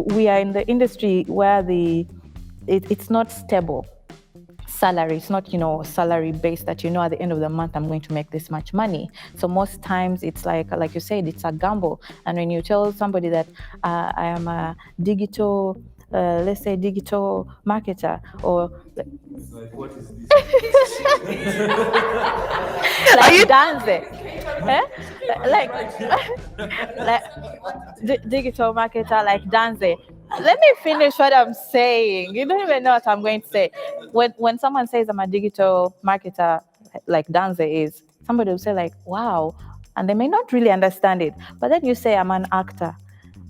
We are in the industry where it's not stable salary. It's not, salary based that, at the end of the month, I'm going to make this much money. So most times it's like you said, it's a gamble. And when you tell somebody that I am a digital, let's say digital marketer, or like, what is this? like dance, like digital marketer, like dance. Let me finish what I'm saying. You don't even know what I'm going to say. When someone says I'm a digital marketer, like Danze is, somebody will say like, wow, and they may not really understand it. But then you say I'm an actor.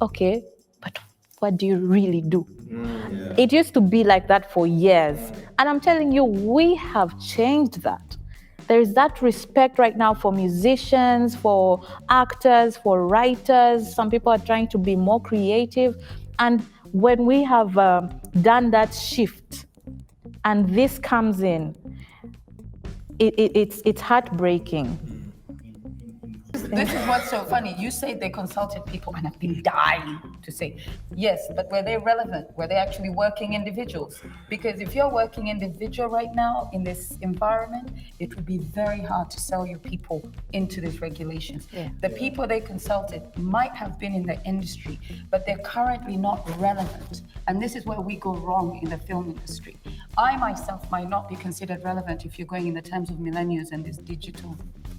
Okay, but what do you really do? Yeah. It used to be like that for years. And I'm telling you, we have changed that. There is that respect right now for musicians, for actors, for writers. Some people are trying to be more creative. And when we have done that shift and this comes in, it's heartbreaking. This is what's so funny. You say they consulted people, and I've been dying to say, yes, but were they relevant? Were they actually working individuals? Because if you're working individual right now in this environment, it would be very hard to sell your people into these regulations. Yeah. The people they consulted might have been in the industry, but they're currently not relevant. And this is where we go wrong in the film industry. I myself might not be considered relevant if you're going in the terms of millennials and this digital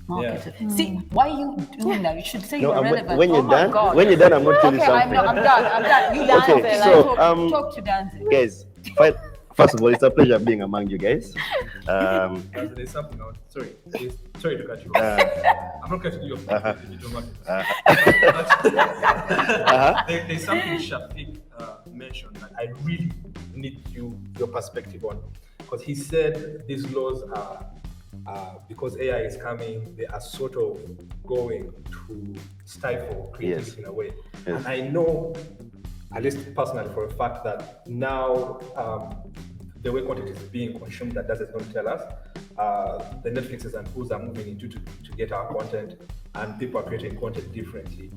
marketer. Yeah. See, why are you doing that? You should say you're relevant. When you're done, I'm going to tell you something. I'm done. You dance. Okay, so talk to dance. Guys, first of all, it's a pleasure being among you guys. There's something else. Sorry to cut you off. I'm not cutting you off. Digital marketing. There's something Shafik mentioned that I really need your perspective on, because he said these laws are because AI is coming, they are sort of going to stifle creativity in a way. Yes. And I know, at least personally, for a fact that now the way content is being consumed, that does not tell us. The Netflixes and Pools are moving into to get our content, and people are creating content differently.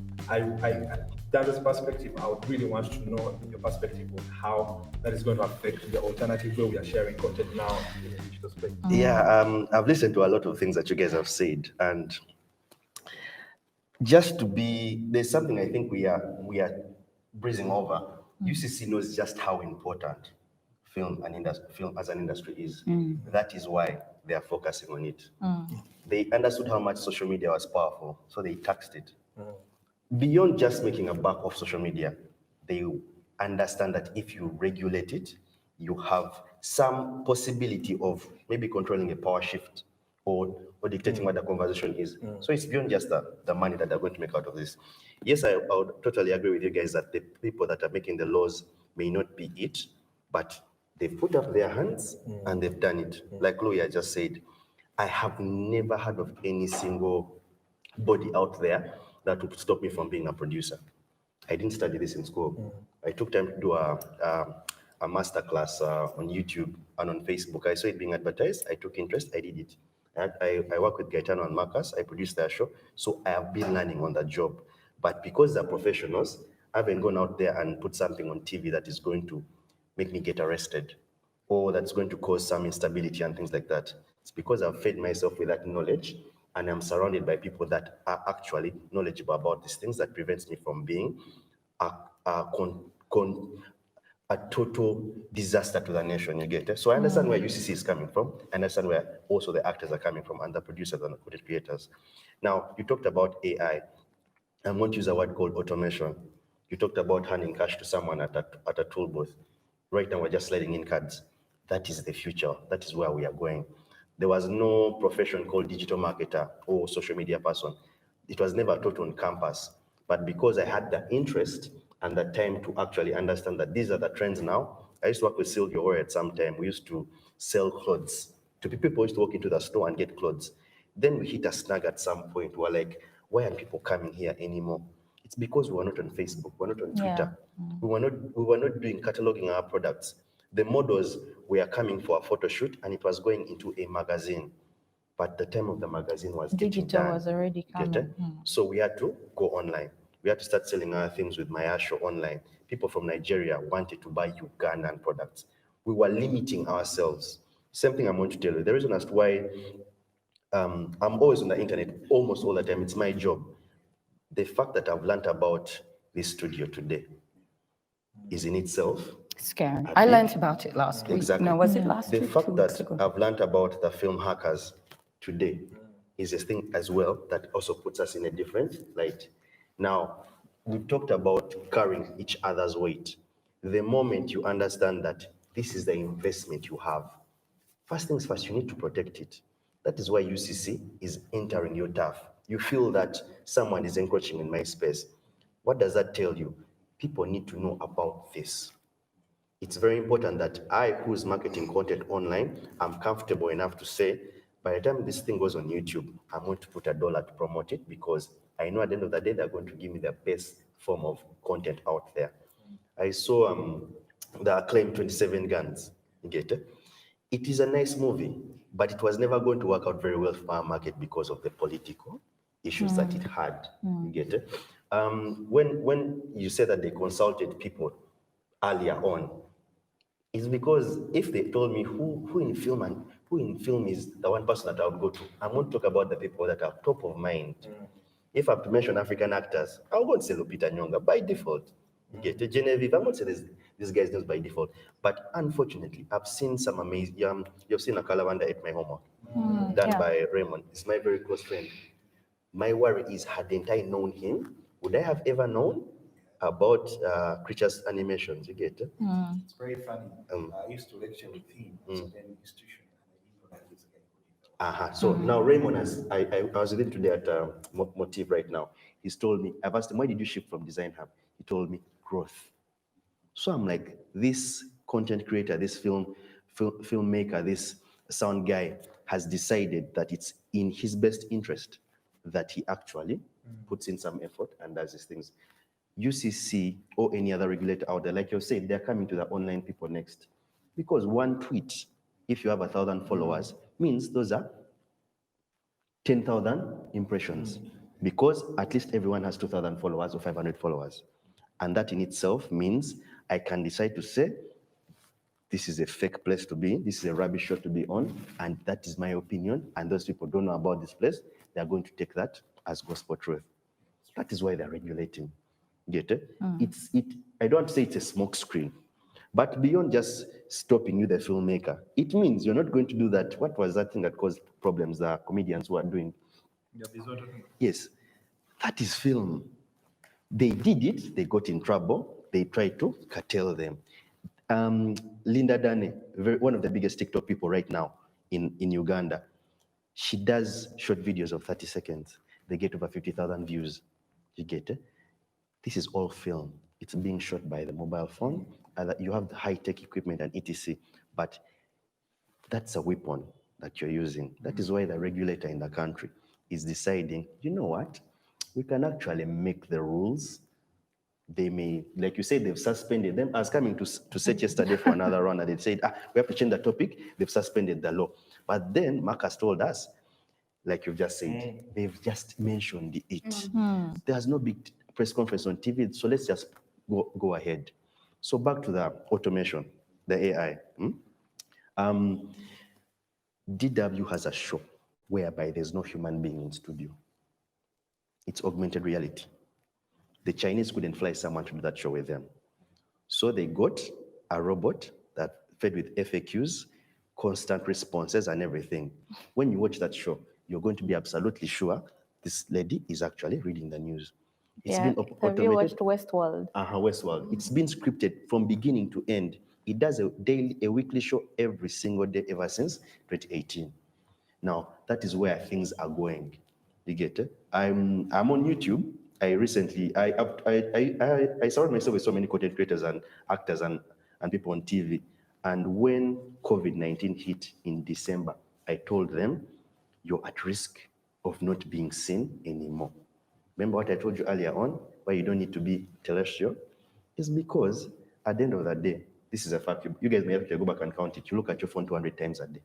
That's perspective. I would really want to know your perspective on how that is going to affect the alternative way we are sharing content now in the digital space. Yeah, I've listened to a lot of things that you guys have said, and there's something I think we are breezing over. UCC knows just how important film as an industry is. That is why they are focusing on it. They understood how much social media was powerful, so they taxed it. Beyond just making a buck off social media, they understand that if you regulate it, you have some possibility of maybe controlling a power shift or dictating what the conversation is. So it's beyond just the money that they're going to make out of this. Yes, I would totally agree with you guys that the people that are making the laws may not be it, but they've put up their hands and they've done it. Like Luie just said, I have never heard of any single body out there that would stop me from being a producer. I didn't study this in school. I took time to do a master class on YouTube and on Facebook. I saw it being advertised. I took interest. I did it. I work with Deejahn and Marcus. I produced their show. So I have been learning on that job. But because they're professionals, I haven't gone out there and put something on TV that is going to make me get arrested or that's going to cause some instability and things like that. It's because I've fed myself with that knowledge and I'm surrounded by people that are actually knowledgeable about these things that prevents me from being a total disaster to the nation, you get it? So I understand where UCC is coming from. I understand where also the actors are coming from and the producers and the content creators. Now, you talked about AI. I'm going to use a word called automation. You talked about handing cash to someone at a tool booth. Right now, we're just sliding in cards. That is the future. That is where we are going. There was no profession called digital marketer or social media person. It was never taught on campus. But because I had the interest and the time to actually understand that these are the trends now, I used to work with Sylvia Warrior at some time. We used to sell clothes to people who used to walk into the store and get clothes. Then we hit a snag at some point. We're like, why aren't people coming here anymore? It's because we were not on Facebook, we were not on Twitter. Yeah. We were not doing cataloging our products. The models were coming for a photo shoot and it was going into a magazine. But the time of the magazine was getting Digital done. was already Get it? coming. So we had to go online. We had to start selling our things with Mayasho online. People from Nigeria wanted to buy Ugandan products. We were limiting ourselves. Same thing I'm going to tell you. The reason as to why I'm always on the internet almost all the time, it's my job. The fact that I've learned about this studio today is in itself Scary. a I big- learned about it last week. Exactly. No, was it last The week? fact 2 weeks that ago. I've learned about the FilmHackers today is a thing as well that also puts us in a different light. Now, we talked about carrying each other's weight. The moment you understand that this is the investment you have, first things first, you need to protect it. That is why UCC is entering your turf. You feel that someone is encroaching in my space. What does that tell you? People need to know about this. It's very important that I, who's marketing content online, I'm comfortable enough to say, by the time this thing goes on YouTube, I'm going to put $1 to promote it because I know at the end of the day, they're going to give me the best form of content out there. I saw the acclaimed 27 Guns. You get it? It is a nice movie, but it was never going to work out very well for our market because of the political issues that it had. You get it? When you say that they consulted people earlier on, it's because if they told me who in film is the one person that I would go to, I'm going to talk about the people that are top of mind. If I have to mention African actors, I'll go and say Lupita Nyong'o by default. You get it? Genevieve, I'm going to say this guy's names by default. But unfortunately, I've seen some amazing, you've seen a Kalavanda Ate My Homework, done yeah. by Raymond. It's my very close friend. My worry is, hadn't I known him, would I have ever known about Creatures animations? You get it? It's very funny. I used to lecture with him at an institution, and I didn't know that this guy could develop. So now Raymond has, I was with him today at Motive right now. He's told me, I've asked him, why did you shift from Design Hub? He told me, growth. So I'm like, this content creator, this filmmaker, this sound guy has decided that it's in his best interest that he actually puts in some effort and does these things. UCC or any other regulator out there, like you're saying, they're coming to the online people next. Because one tweet, if you have 1,000 followers, means those are 10,000 impressions. Because at least everyone has 2,000 followers or 500 followers. And that in itself means I can decide to say, this is a fake place to be, this is a rubbish show to be on, and that is my opinion, and those people don't know about this place, they're going to take that as gospel truth. That is why they're regulating. Get it? I don't say it's a smoke screen, but beyond just stopping you, the filmmaker, it means you're not going to do that. What was that thing that caused problems the comedians were doing? Yes, that is film. They did it, they got in trouble, they tried to curtail them. Linda Dane, one of the biggest TikTok people right now in Uganda, she does short videos of 30 seconds. They get over 50,000 views. You get it? This is all film. It's being shot by the mobile phone. You have the high-tech equipment and etc. But that's a weapon that you're using. That is why the regulator in the country is deciding, you know what? We can actually make the rules. They may, like you said, they've suspended them. I was coming to set yesterday for another round, and they said, we have to change the topic. They've suspended the law. But then Marcus told us, like you've just said, they've just mentioned it. There's no big press conference on TV, so let's just go ahead. So back to the automation, the AI. DW has a show whereby there's no human being in studio. It's augmented reality. The Chinese couldn't fly someone to do that show with them. So they got a robot that fed with FAQs, constant responses and everything. When you watch that show, you're going to be absolutely sure this lady is actually reading the news. It's been Have you watched Westworld? Westworld. It's been scripted from beginning to end. It does a weekly show every single day ever since 2018. Now, that is where things are going. You get it? I'm on YouTube. I recently, I surround myself with so many content creators and actors and people on TV. And when COVID-19 hit in December, I told them, you're at risk of not being seen anymore. Remember what I told you earlier on? why you don't need to be terrestrial is because at the end of the day, this is a fact. You guys may have to go back and count it. You look at your phone 200 times a day.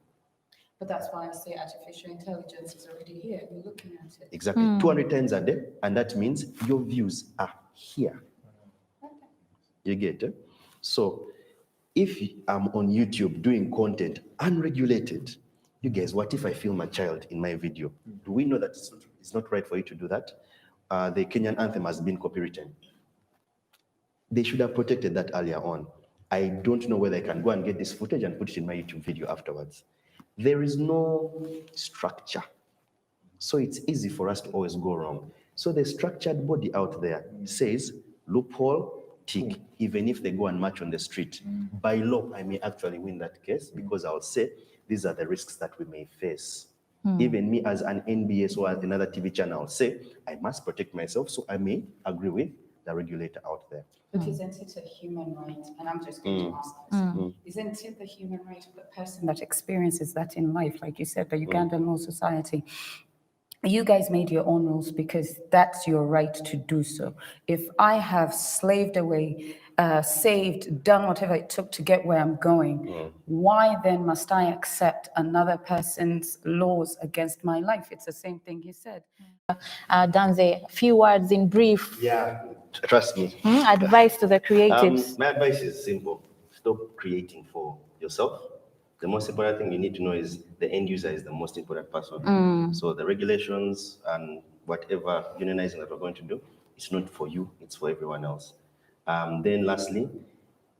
But that's why I say artificial intelligence is already here. You're looking at it. Exactly, 200 times a day, and that means your views are here. You get it? So if I'm on YouTube doing content unregulated, you guys, what if I film a child in my video? Do we know that it's not right for you to do that? The Kenyan anthem has been copywritten. They should have protected that earlier on. I don't know whether I can go and get this footage and put it in my YouTube video afterwards. There is no structure. So it's easy for us to always go wrong. So the structured body out there says, loophole, tick, even if they go and march on the street. By law, I may actually win that case because I'll say, these are the risks that we may face. Even me as an NBS or as another TV channel, I'll say, I must protect myself, so I may agree with the regulator out there. But isn't it a human right? And I'm just going to ask this. Isn't it the human right of the person that experiences that in life? Like you said, the Ugandan Law Society. You guys made your own rules because that's your right to do so. If I have slaved away, saved, done whatever it took to get where I'm going, why then must I accept another person's laws against my life? It's the same thing you said. Danze, few words in brief. Yeah, trust me. Advice to the creatives. My advice is simple. Stop creating for yourself. The most important thing you need to know is the end user is the most important person. So the regulations and whatever unionizing that we're going to do, it's not for you, it's for everyone else. Then lastly,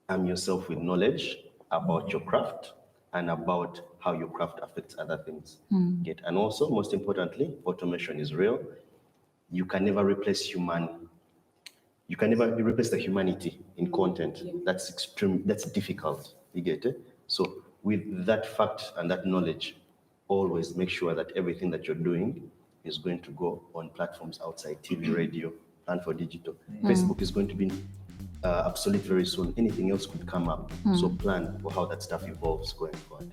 arm yourself with knowledge about your craft and about how your craft affects other things. And also, most importantly, automation is real. You can never replace you can never replace the humanity in content. That's that's difficult, you get it? So with that fact and that knowledge, always make sure that everything that you're doing is going to go on platforms outside TV, radio, and for digital. Facebook is going to be obsolete very soon. Anything else could come up. So plan for how that stuff evolves going forward.